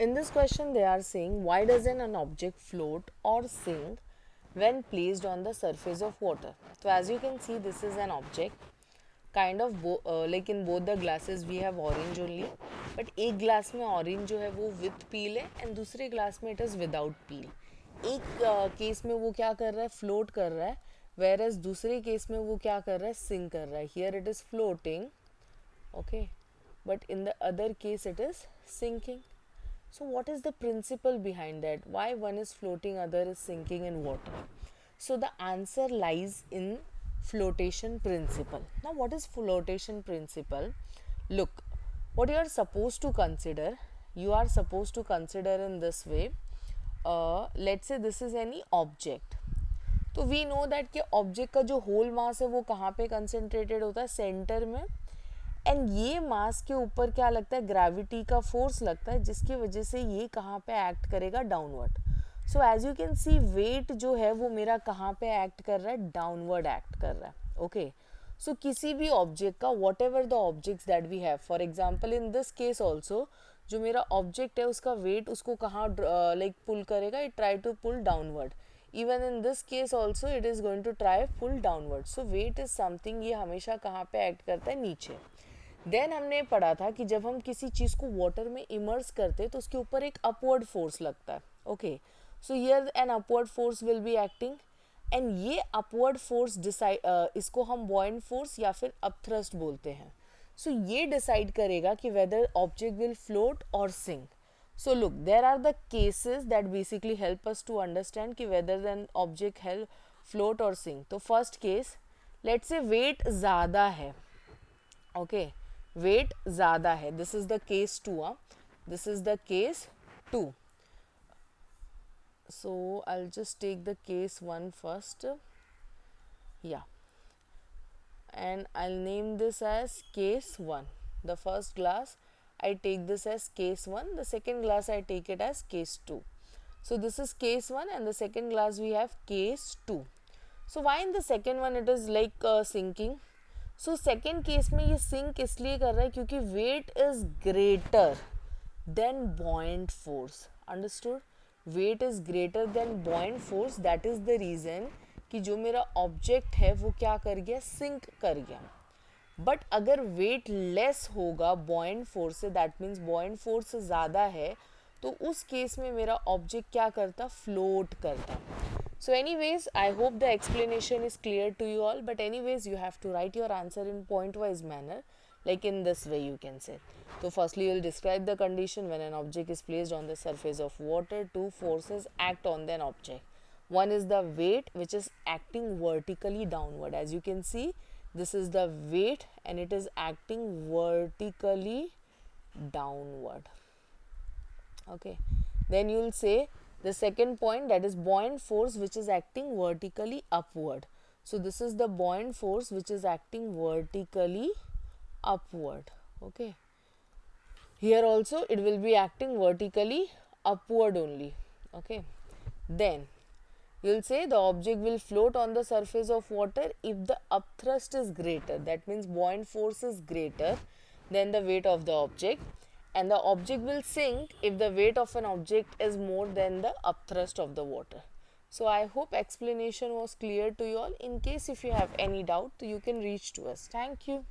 In this question, they are saying why doesn't an object float or sink when placed on the surface of water? So as you can see, this is an object. Kind of like in both the glasses we have orange only, but एक glass में orange जो है वो with peel है and दूसरे glass में it is without peel. एक case में वो क्या कर रहा है, float कर रहा है, whereas दूसरे केस में वो क्या कर रहा है, sink कर रहा है. Here it is floating, okay, but in the other case it is sinking. So what is the principle behind that? Why one is floating, other is sinking in water? So the answer lies in flotation principle. Now what is flotation principle? Look, what you are supposed to consider, you are supposed to consider in this way. Let's say this is any object. तो we know that कि object का जो whole मास है वो कहाँ पे concentrated होता है, सेंटर में. एंड ये मास के ऊपर क्या लगता है, ग्रेविटी का फोर्स लगता है, जिसकी वजह से ये कहाँ पे एक्ट करेगा, downward. So as you can see weight जो है वो मेरा कहाँ पे एक्ट कर रहा है, डाउनवर्ड एक्ट कर रहा है. ओके, सो किसी भी ऑब्जेक्ट का whatever the objects that we have, for example in this case also, जो मेरा ऑब्जेक्ट है उसका वेट उसको कहाँ लाइक पुल करेगा, it try to pull downward. Even in this case also it is going to try pull downward. So weight is something, ये हमेशा कहाँ पे एक्ट करता है, नीचे. देन हमने पढ़ा था कि जब हम किसी चीज़ को वाटर में इमर्स करते हैं तो उसके ऊपर एक अपवर्ड फोर्स लगता है. Okay, so here an upward force will be acting, and ये अपवर्ड फोर्स डिसाइड, इसको हम बॉयंट फोर्स या फिर अपथ्रस्ट बोलते हैं. सो ये डिसाइड करेगा कि वेदर ऑब्जेक्ट विल फ्लोट और sink. So look, there are the cases that basically help us to understand कि whether an object help float or sink. तो first case, let's say weight ज़्यादा है. Okay, weight ज़्यादा है. This is the case 2. This is the case 2. So I'll just take the case 1 first. Yeah, and I'll name this as case 1. The first glass I take this as case 1, the second glass I take it as case 2. So this is case 1 and the second glass we have case 2. So why in the second one it is like sinking? So second case में ये sink इसलिए कर रहा है क्योंकि weight is greater than buoyant force. Understood? Weight is greater than buoyant force. That is the reason कि जो मेरा object है वो क्या कर गया, sink कर गया. बट अगर वेट लेस होगा बॉयंट फोर्स से, दैट मीन्स बॉयंट फोर्स ज़्यादा है, तो उस केस में मेरा ऑब्जेक्ट क्या करता, फ्लोट करता. So anyways I hope the explanation is clear to you all, but anyways you have to write your answer in point wise manner, like in this way you can say. So firstly you will describe the condition when an object is placed on the surface of water. Two forces act on an object. One is the weight which is acting vertically downward. As you can see, this is the weight and it is acting vertically downward. Okay, then you will say the second point, that is buoyant force which is acting vertically upward. So this is the buoyant force which is acting vertically upward. Okay, here also it will be acting vertically upward only. Okay, then you'll say the object will float on the surface of water if the upthrust is greater, that means buoyant force is greater than the weight of the object, and the object will sink if the weight of an object is more than the upthrust of the water. So I hope explanation was clear to you all. In case if you have any doubt, you can reach to us. Thank you.